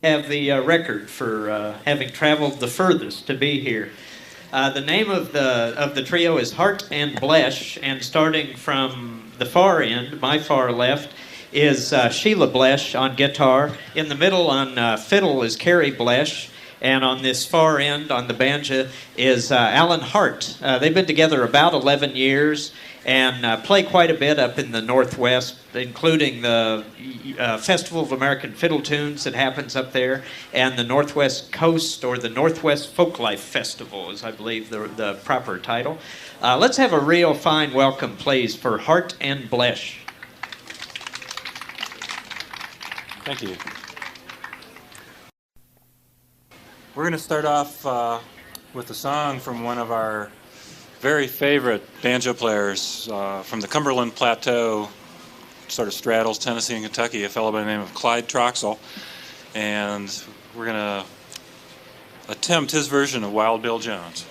have the record for having traveled the furthest to be here. The name of the trio is Hart and Blech, and starting from the far end, my far left, is Sheila Blech on guitar. In the middle on fiddle is Kerry Blech, and on this far end on the banjo is Alan Hart. They've been together about 11 years and play quite a bit up in the Northwest, including the Festival of American Fiddle Tunes that happens up there, and the Northwest Coast, or the Northwest Folklife Festival is, I believe, the proper title. Let's have a real fine welcome, please, for Hart and Blech. Thank you. We're going to start off with a song from one of our very favorite banjo players from the Cumberland Plateau, sort of straddles Tennessee and Kentucky, a fellow by the name of Clyde Troxell. And we're going to attempt his version of Wild Bill Jones.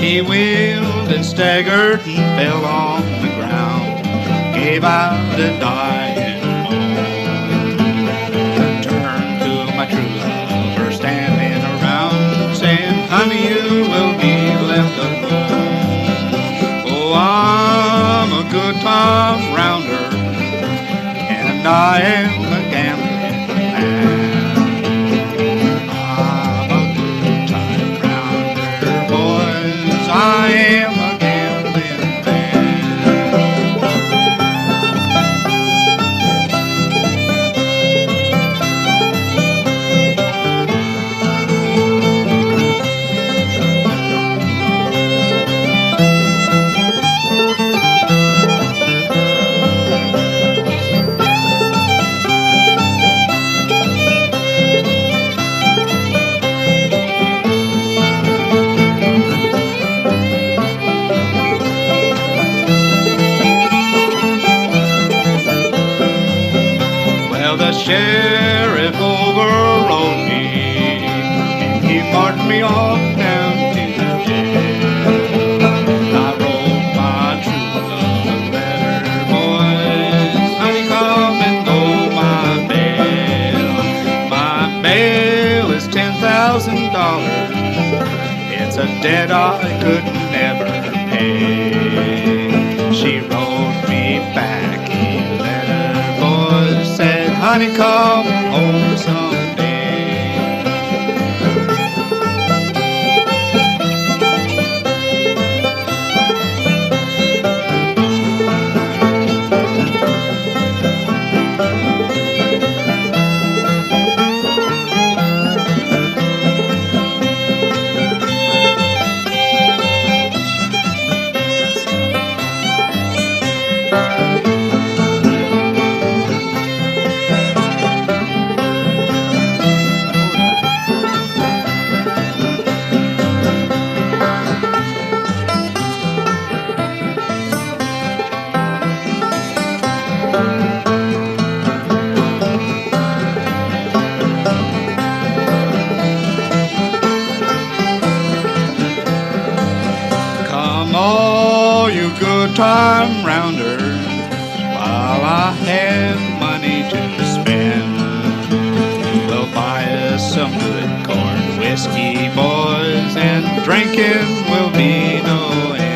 He wheeled and staggered and fell on the ground, gave out a dying moan. Turned to my true lover standing around, saying, honey, you will be left alone. Oh, I'm a good time rounder, and I am a gambling man. I am a gambling man. The sheriff overrode me, and he marched me off down to jail. I wrote my true love letter, boys, honey, come and go my bail. My bail is $10,000. It's a debt I could never pay. honey, come home someday. Time rounders, while I have money to spend, we'll buy us some good corn whiskey, boys, and drinking will be no end.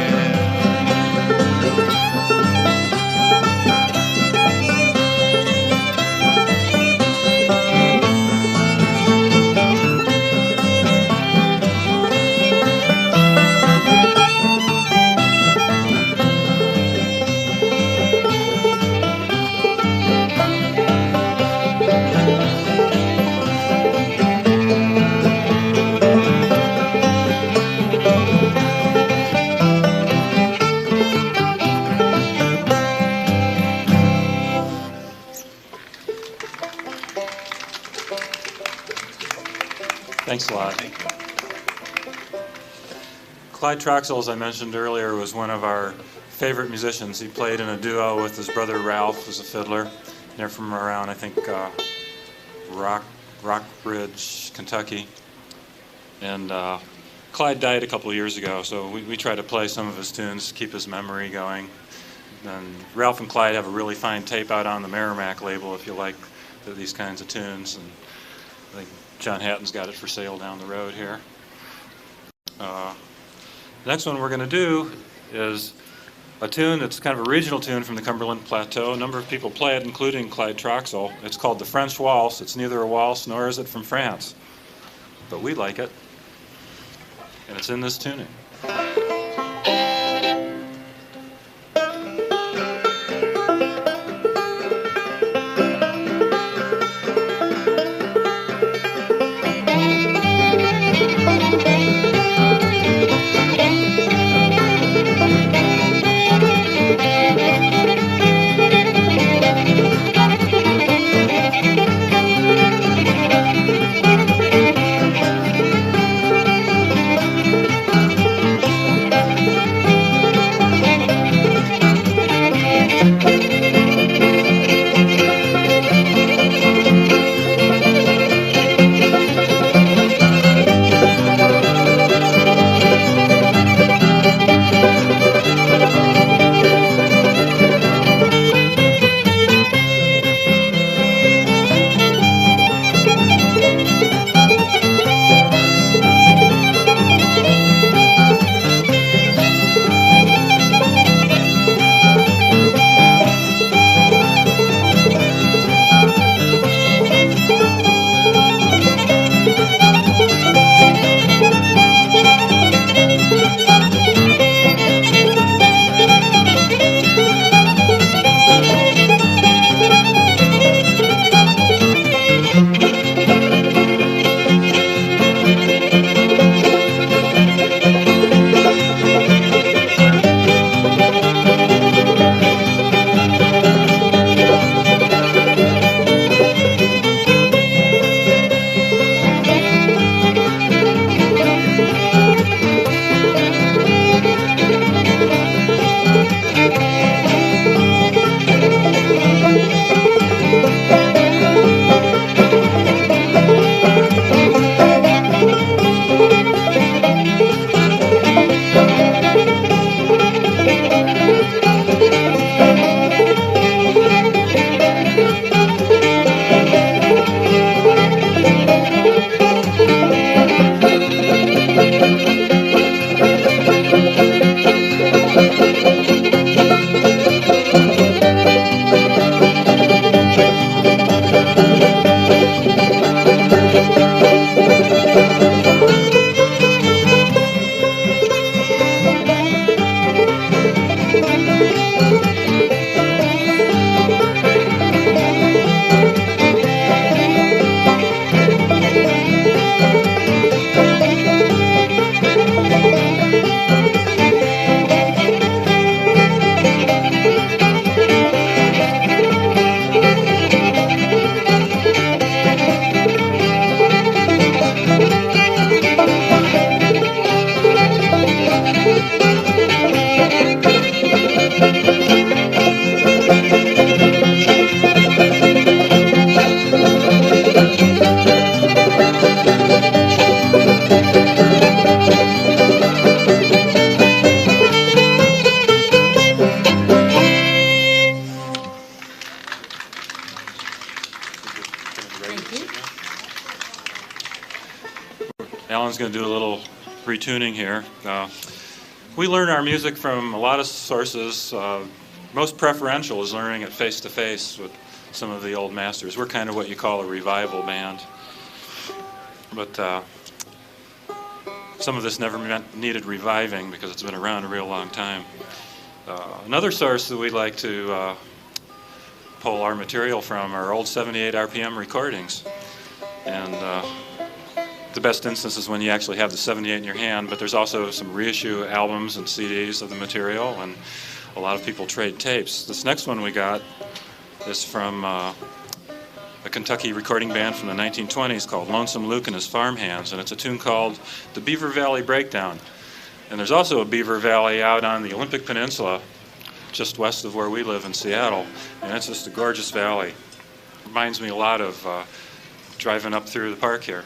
Thanks a lot. Clyde Troxell, as I mentioned earlier, was one of our favorite musicians. He played in a duo with his brother Ralph, who's a fiddler. They're from around, I think, Rockbridge, Kentucky. And Clyde died a couple of years ago, so we try to play some of his tunes to keep his memory going. And Ralph and Clyde have a really fine tape out on the Merrimack label if you like these kinds of tunes. And I think John Hatton's got it for sale down the road here. The next one we're going to do is a tune that's kind of a regional tune from the Cumberland Plateau. A number of people play it, including Clyde Troxell. It's called the French Waltz. It's neither a waltz nor is it from France, but we like it, and it's in this tuning. song's going to do a little retuning here. We learn our music from a lot of sources. Most preferential is learning it face-to-face with some of the old masters. We're kind of what you call a revival band. But some of this never needed reviving because it's been around a real long time. Another source that we like to pull our material from are old 78 RPM recordings. And the best instance is when you actually have the 78 in your hand, but there's also some reissue albums and CDs of the material, and a lot of people trade tapes. This next one we got is from a Kentucky recording band from the 1920s called Lonesome Luke and His Farmhands, and it's a tune called The Beaver Valley Breakdown. And there's also a Beaver Valley out on the Olympic Peninsula, just west of where we live in Seattle, and it's just a gorgeous valley. Reminds me a lot of driving up through the park here.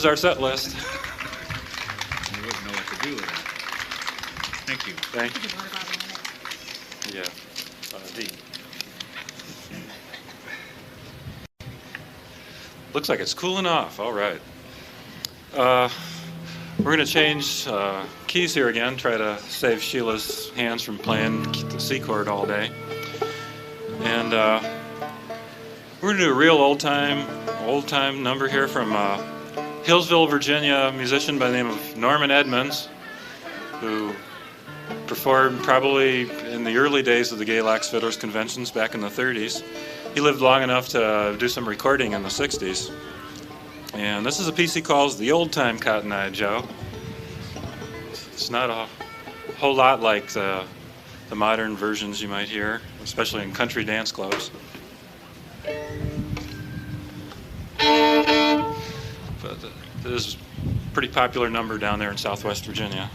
Our set list. You wouldn't know what to do with that. Thank you. Thank you. Yeah. D. Looks like it's cooling off. All right. We're going to change keys here again. Try to save Sheila's hands from playing the C chord all day. And we're going to do a real old time number here from Hillsville, Virginia, a musician by the name of Norman Edmonds, who performed probably in the early days of the Gay Lax Fiddlers conventions back in the 30s. He lived long enough to do some recording in the 60s. And this is a piece he calls The Old Time Cotton Eye Joe. It's not a whole lot like the modern versions you might hear, especially in country dance clubs. But this is a pretty popular number down there in Southwest Virginia.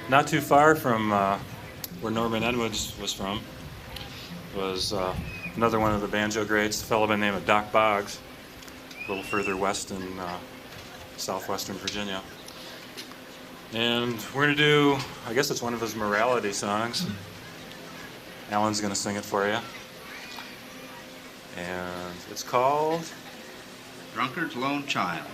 not too far from where Norman Edwards was from, was another one of the banjo greats, a fellow by the name of Doc Boggs, a little further west in southwestern Virginia. And we're going to do, I guess it's one of his morality songs. Alan's going to sing it for you. And it's called Drunkard's Lone Child.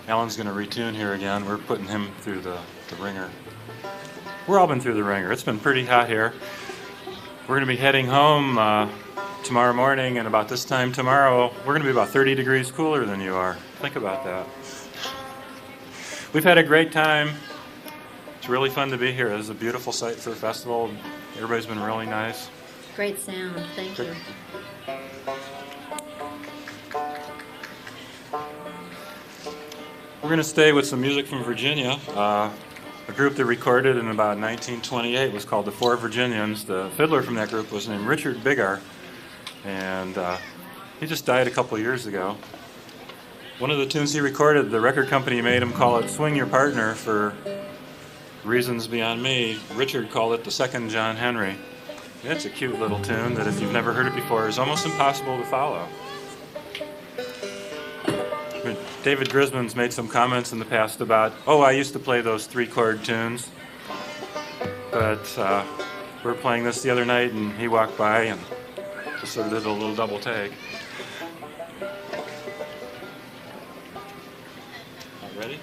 Alan's going to retune here again. We're putting him through the ringer. We're all been through the ringer. It's been pretty hot here. We're going to be heading home tomorrow morning, and about this time tomorrow, we're going to be about 30 degrees cooler than you are. Think about that. We've had a great time. It's really fun to be here. This is a beautiful site for the festival. Everybody's been really nice. Great sound. Thank you. We're going to stay with some music from Virginia. A group that recorded in about 1928 was called the Four Virginians. The fiddler from that group was named Richard Biggar, and he just died a couple years ago. One of the tunes he recorded, the record company made him call it Swing Your Partner for reasons beyond me. Richard called it the second John Henry. It's a cute little tune that if you've never heard it before is almost impossible to follow. David Grisman's made some comments in the past about, I used to play those 3-chord tunes, but we were playing this the other night and he walked by and just sort of did a little double take. Ready?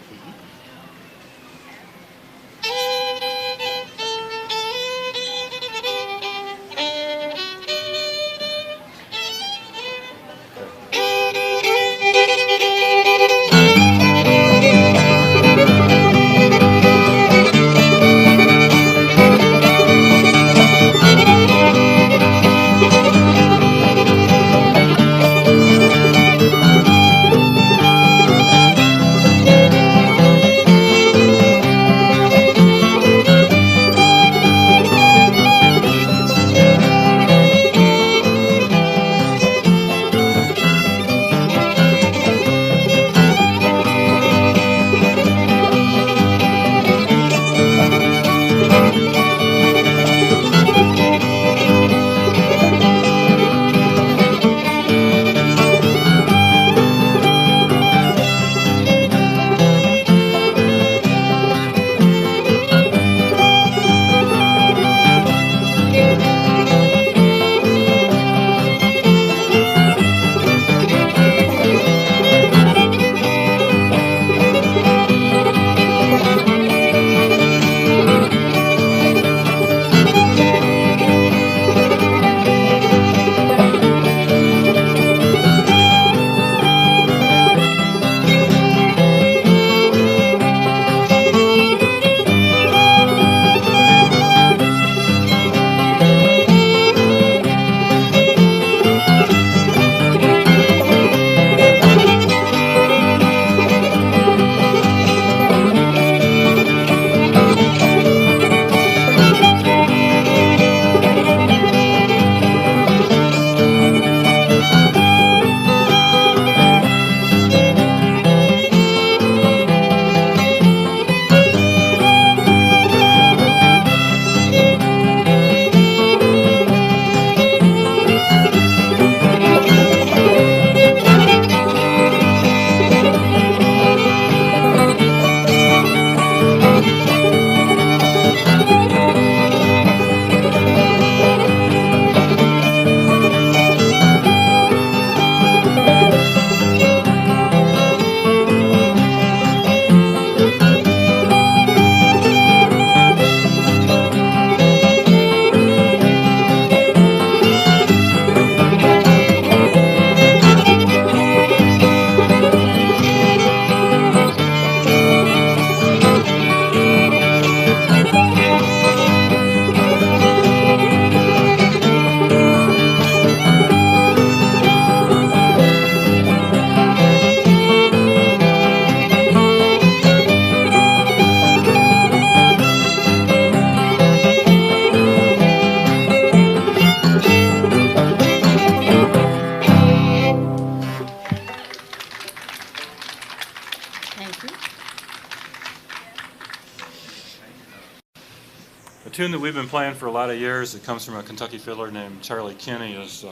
A tune that we've been playing for a lot of years that comes from a Kentucky fiddler named Charlie Kinney has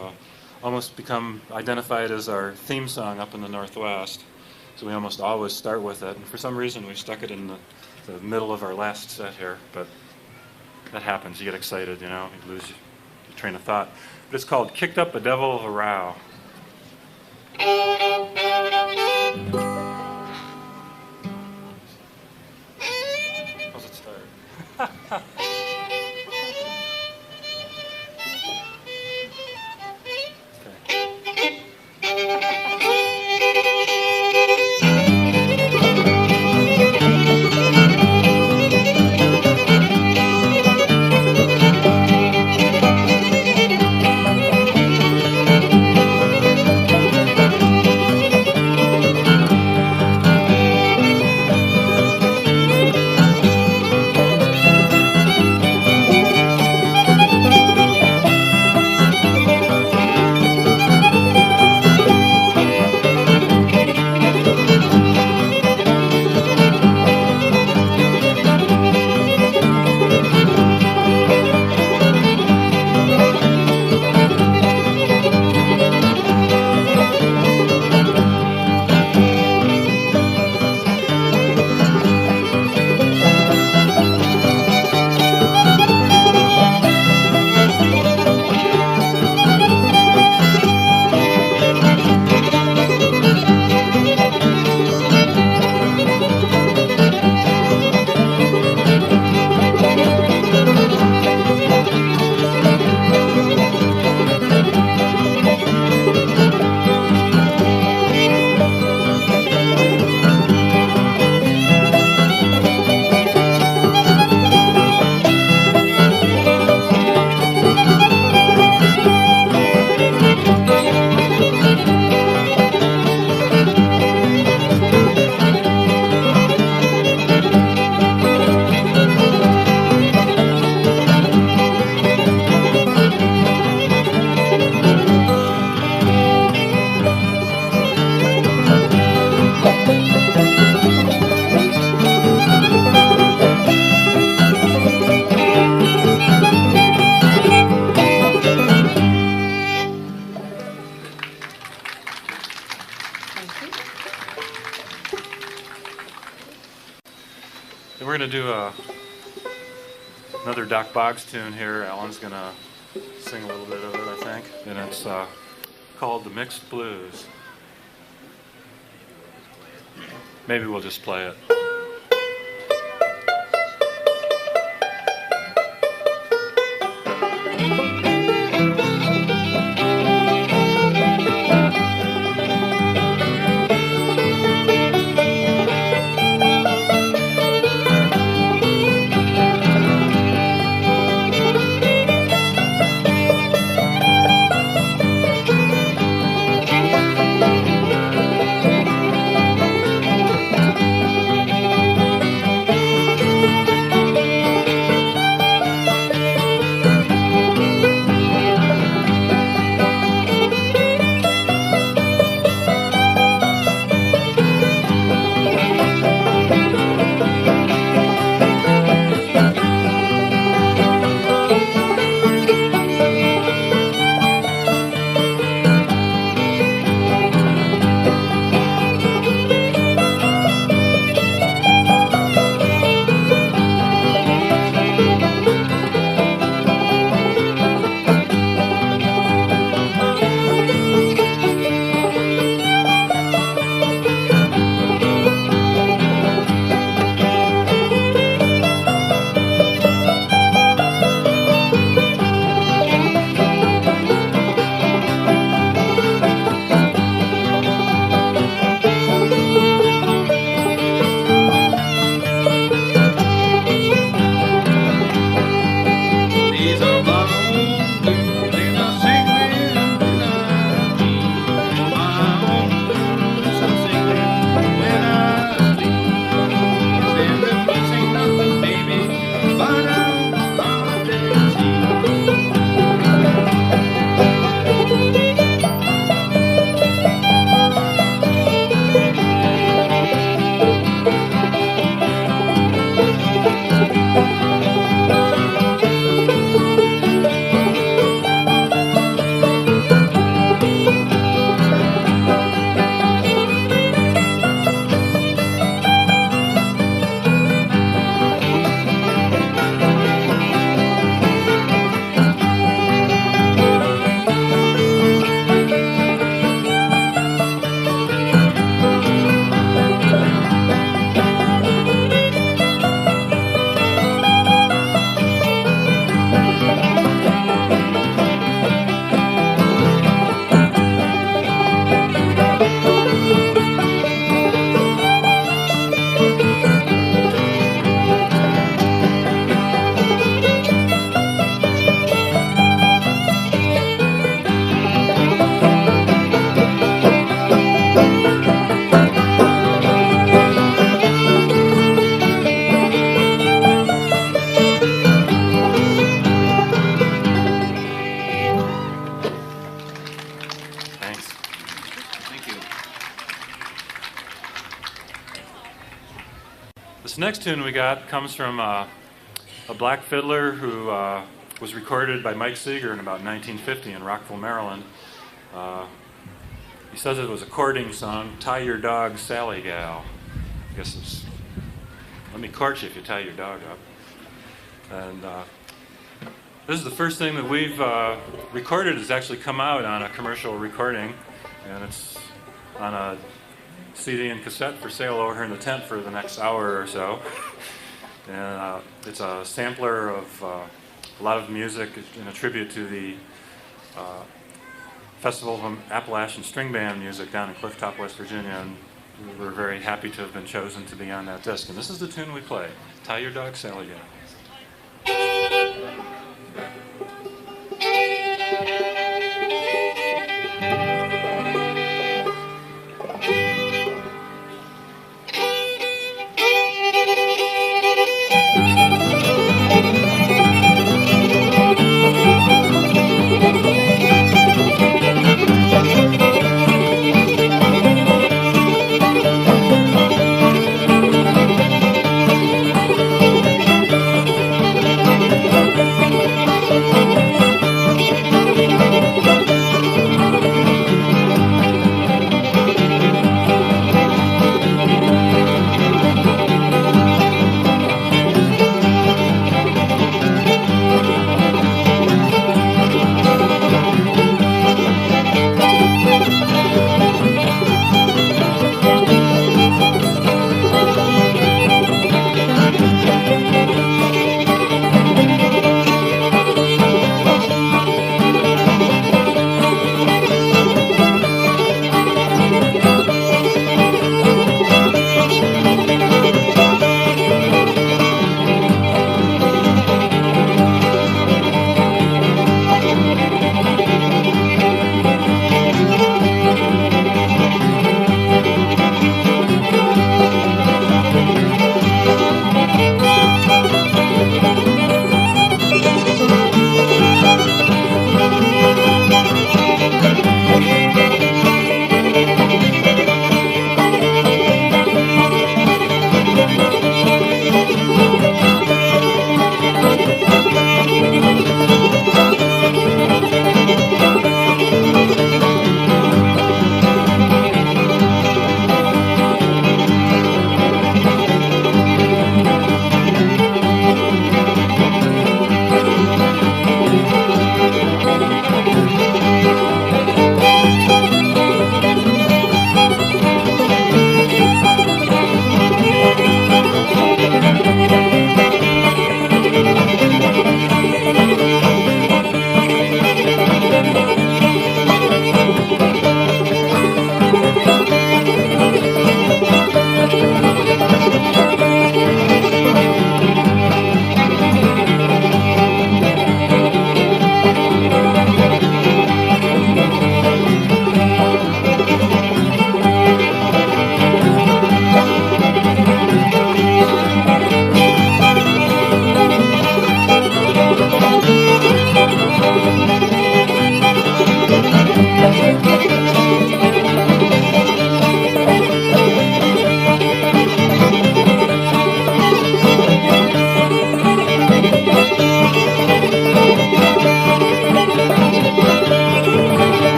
almost become identified as our theme song up in the Northwest. So we almost always start with it. And for some reason, we stuck it in the middle of our last set here. But that happens. You get excited, you know, you lose your train of thought. But it's called Kicked Up a Devil of a Row. How's it start? We're going to do another Doc Boggs tune here. Alan's going to sing a little bit of it, I think. And it's called The Mixed Blues. Maybe we'll just play it. next tune we got comes from a black fiddler who was recorded by Mike Seeger in about 1950 in Rockville, Maryland. He says it was a courting song, Tie Your Dog, Sally Gal. I guess it's, let me court you if you tie your dog up. And this is the first thing that we've recorded that's actually come out on a commercial recording, and it's on a CD and cassette for sale over here in the tent for the next hour or so. And it's a sampler of a lot of music in a tribute to the Festival of Appalachian String Band Music down in Clifftop, West Virginia, and we're very happy to have been chosen to be on that disc. And this is the tune we play, Tie Your Dog, Sally Gal.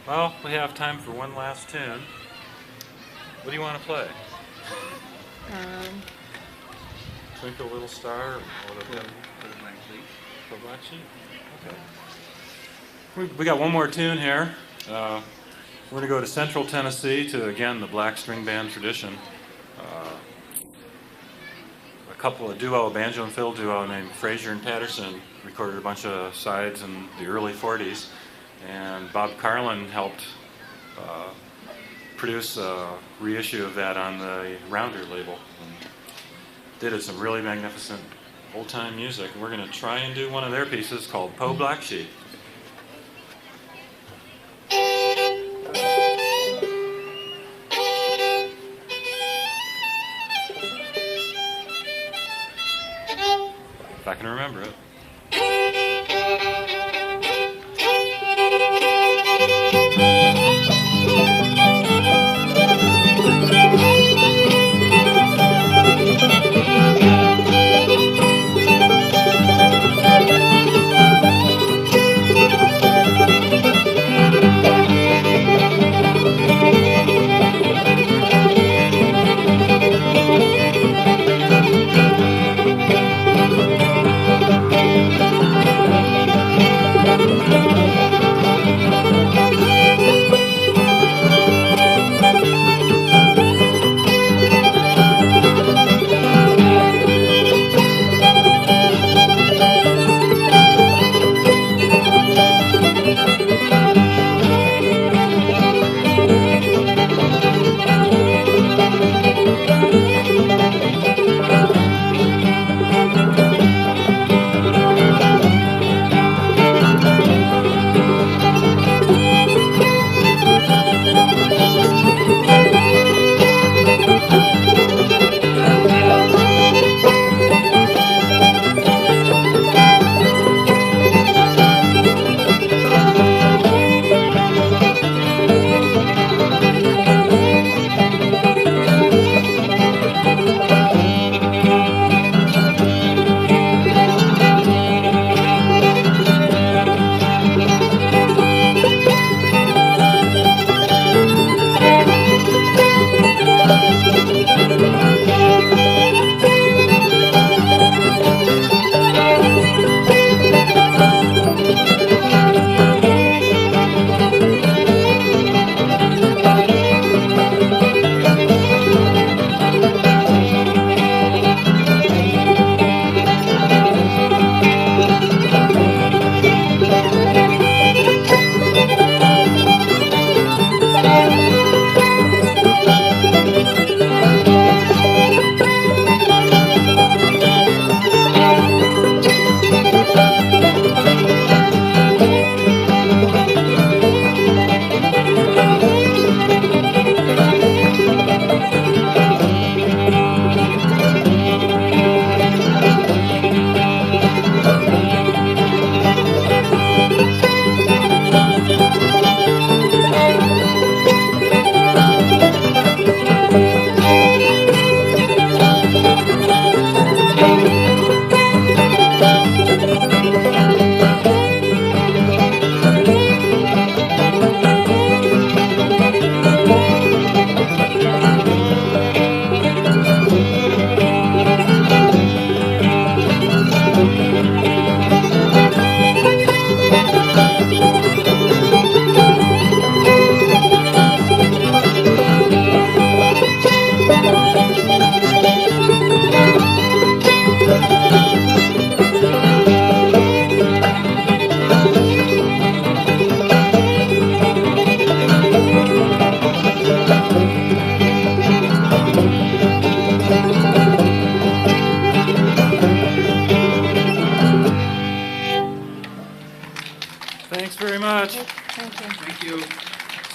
Well, we have time for one last tune. What do you want to play? Twinkle Little Star? Or okay. We got one more tune here. We're going to go to Central Tennessee to, again, the black string band tradition. A banjo and fiddle duo named Frazier and Patterson recorded a bunch of sides in the early 40s, and Bob Carlin helped produce a reissue of that on the Rounder label. And did some really magnificent old-time music. We're going to try and do one of their pieces called Po Black Sheep. if I can remember it.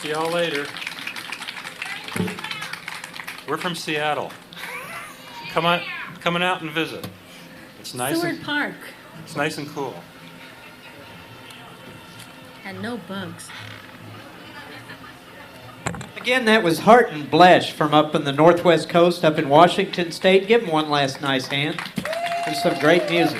See y'all later. We're from Seattle. Coming out and visit. It's nice. Seward Park. It's nice and cool. And no bugs. Again, that was Hart and Blech from up in the Northwest Coast, up in Washington State. Give them one last nice hand. There's some great music.